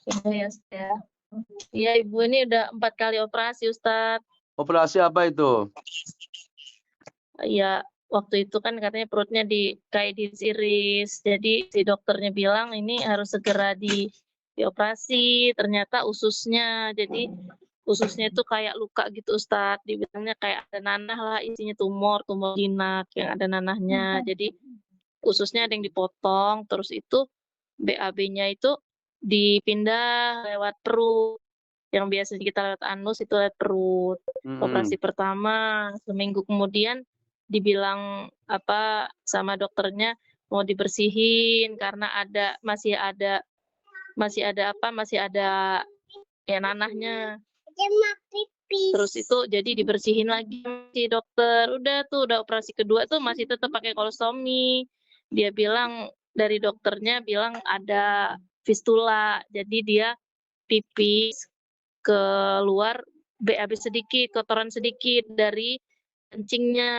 Iya, ya. Iya, Ibu ini udah 4 kali operasi, Ustadz. Operasi apa itu? Iya, waktu itu kan katanya perutnya kayak diiris. Jadi si dokternya bilang ini harus segera dioperasi. Ternyata ususnya. Jadi ususnya itu kayak luka gitu, Ustadz. Dibilangnya kayak ada nanah lah, isinya tumor jinak yang ada nanahnya. Jadi ususnya ada yang dipotong, terus itu BAB-nya itu dipindah lewat perut. Yang biasanya kita lewat anus itu lewat perut. Operasi pertama, seminggu kemudian dibilang apa sama dokternya mau dibersihin karena masih ada ya nanahnya. Terus itu jadi dibersihin lagi si dokter. Udah operasi kedua tuh masih tetap pakai kolostomi. Dia bilang dari dokternya bilang ada fistula. Jadi dia pipis keluar BAB sedikit, kotoran sedikit dari kencingnya.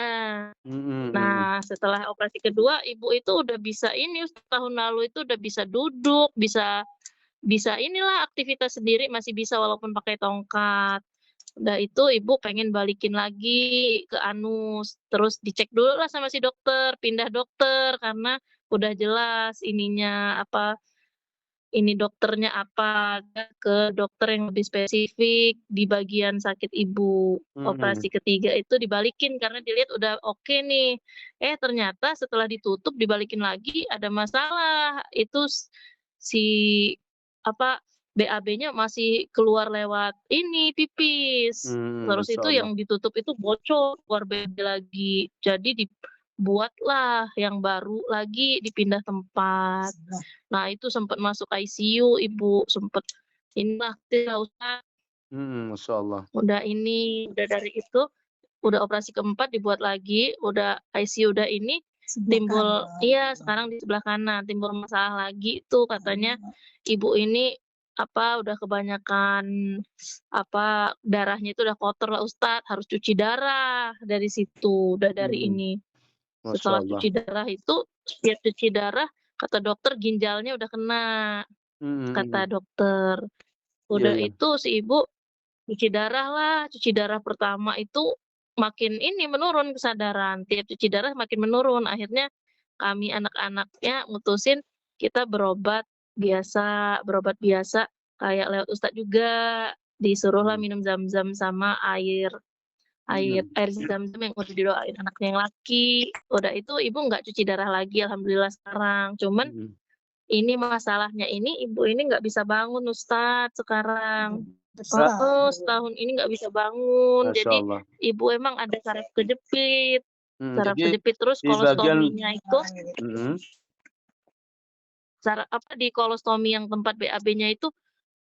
Nah, setelah operasi kedua, ibu itu udah bisa tahun lalu itu udah bisa duduk, bisa inilah aktivitas sendiri, masih bisa walaupun pakai tongkat. Udah itu ibu pengen balikin lagi ke anus, terus dicek dulu lah sama si dokter, pindah dokter karena udah jelas ini dokternya apa, ke dokter yang lebih spesifik di bagian sakit ibu. Operasi ketiga itu dibalikin karena dilihat udah oke nih. Ternyata setelah ditutup dibalikin lagi ada masalah. Itu si apa BAB-nya masih keluar lewat ini pipis. Terus Masya itu Allah. yang ditutup itu bocor, keluar BAB lagi. Jadi dibuatlah yang baru lagi, dipindah tempat. Nah, itu sempat masuk ICU, Ibu, sempat inilah usah Masya Allah. udah dari itu, udah operasi keempat dibuat lagi, udah ICU udah ini, timbul iya, sekarang di sebelah kanan, timbul masalah lagi tuh katanya ibu ini udah kebanyakan darahnya itu udah kotor lah Ustadz, harus cuci darah dari situ, udah dari ini. Masya Setelah Allah. cuci darah itu, setiap cuci darah kata dokter ginjalnya udah kena, kata dokter. Iya, Udah iya. itu si ibu cuci darah pertama itu makin menurun kesadaran, tiap cuci darah makin menurun. Akhirnya kami anak-anaknya mutusin kita berobat biasa kayak lewat ustadz juga, disuruhlah minum zam-zam sama air zam-zam yang udah didoain anaknya yang laki. Udah itu ibu nggak cuci darah lagi, alhamdulillah sekarang. Cuman ini masalahnya ibu ini nggak bisa bangun Ustadz sekarang. Setahun ini nggak bisa bangun. Masya Jadi Allah. ibu emang ada saraf kejepit. Saraf Jadi kejepit terus di bagian kolostominya itu di kolostomi yang tempat BAB-nya itu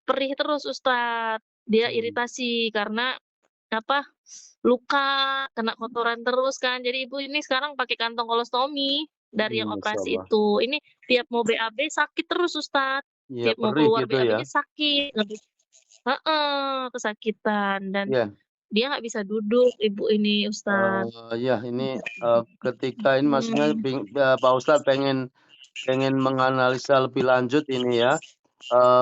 perih terus Ustadz. Dia iritasi karena luka, kena kotoran terus kan. Jadi ibu ini sekarang pakai kantong kolostomi dari yang Masya operasi Allah. itu. Ini tiap mau BAB sakit terus Ustadz. Iya, Tiap mau perih keluar gitu ya. BAB-nya sakit. Kesakitan dan Iya. dia nggak bisa duduk ibu ini Ustadz. Ya ini ketika ini maksudnya Pak Ustadz pengen menganalisa lebih lanjut ini ya.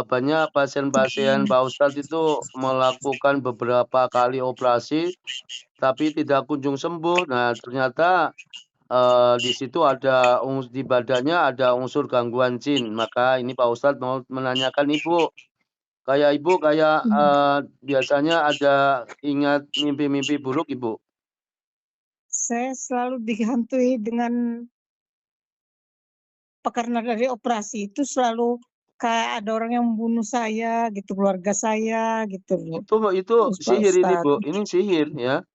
Banyak pasien-pasien Pak Ustadz itu melakukan beberapa kali operasi tapi tidak kunjung sembuh. Nah, ternyata di situ di badannya ada unsur gangguan jin. Maka ini Pak Ustadz mau menanyakan Ibu, biasanya ada ingat mimpi-mimpi buruk Ibu? Saya selalu dihantui dengan karena dari operasi itu selalu kayak ada orang yang membunuh saya gitu, keluarga saya gitu Bu. Itu Pak sihir ini Ustadz. Bu, ini sihir ya.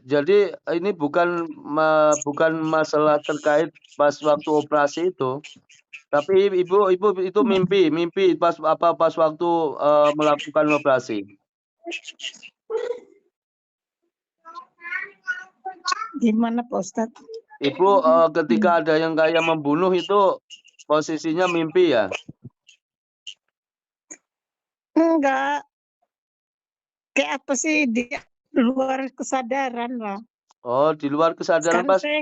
Jadi ini bukan masalah terkait pas waktu operasi itu. Tapi ibu itu mimpi pas waktu melakukan operasi. Gimana Pak Ustadz? Ibu ketika ada yang kayak membunuh itu posisinya mimpi ya? Enggak, kayak apa sih di luar kesadaran lah. Oh, di luar kesadaran Karena saya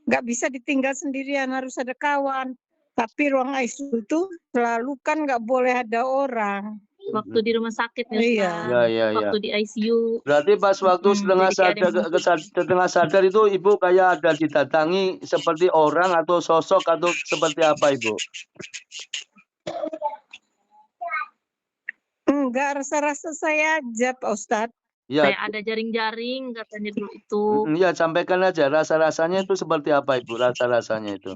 nggak bisa ditinggal sendirian, harus ada kawan. Tapi ruang ICU itu selalu kan nggak boleh ada orang. Waktu di rumah sakit ya, Iya. Ustaz. Ya, ya, ya. Waktu di ICU. Berarti pas waktu setengah Jadi kayak ada sadar, setengah sadar itu Ibu kayak ada didatangi seperti orang atau sosok atau seperti apa Ibu? Enggak, rasa-rasa saya aja Pak Ustadz. Ya, kayak ada jaring-jaring katanya dulu itu. ya sampaikan aja rasa-rasanya itu seperti apa Ibu, rasa-rasanya itu.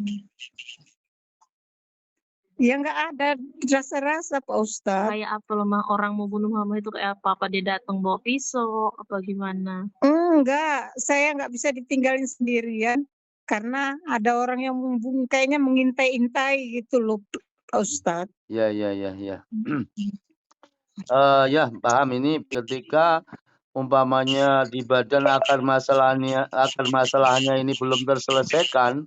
Ya nggak ada rasa-rasa Pak Ustadz. Kayak apa loh, orang mau bunuh mama itu kayak apa? Apa dia datang bawa pisau apa gimana? Enggak, saya nggak bisa ditinggalin sendirian karena ada orang yang kayaknya mengintai-intai gitu loh Pak Ustadz. Ya, ya, ya, ya. Ya paham ini ketika umpamanya di badan akar masalahnya ini belum terselesaikan,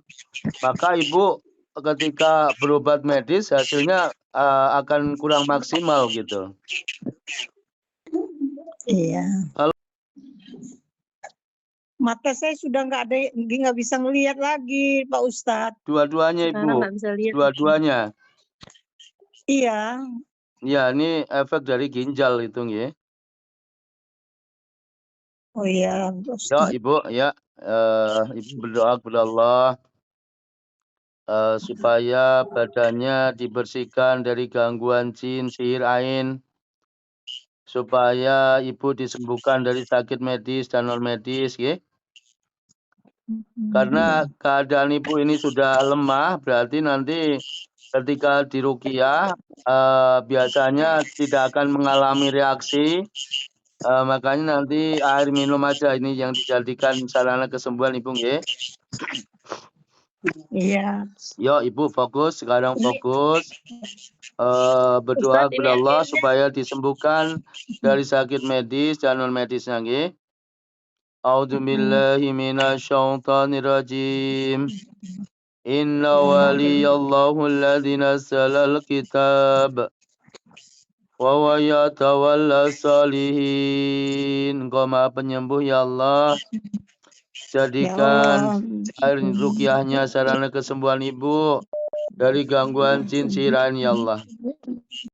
maka Ibu ketika berobat medis hasilnya akan kurang maksimal gitu. Iya. Kalau mata saya sudah nggak bisa ngelihat lagi Pak Ustadz. Dua-duanya Sekarang Ibu, nggak bisa lihat. dua-duanya. Iya. Ya ini efek dari ginjal itu ya. Oh iya, Pak Ya Ustadz. Ibu, ya Ibu berdoa kepada Allah supaya badannya dibersihkan dari gangguan jin, sihir, ain, supaya Ibu disembuhkan dari sakit medis dan non medis, ya. Karena keadaan Ibu ini sudah lemah, berarti nanti ketika diruqyah biasanya tidak akan mengalami reaksi. Makanya nanti air minum aja ini yang dijadikan sarana kesembuhan Ibu, ya. Iya. Yo Ibu fokus, sekarang fokus berdoa Ustadz, kepada ini Allah supaya disembuhkan dari sakit medis dan non medisnya nggih. A'udzubillahi minasyaitonirrajim. Inna waliyallahu alladzi nazzalal kitab wa huwa yatawalla salihin. Engkau Maha Penyembuh ya Allah. Jadikan air ruqyahnya sarana kesembuhan Ibu dari gangguan jin sihir ain ya Allah.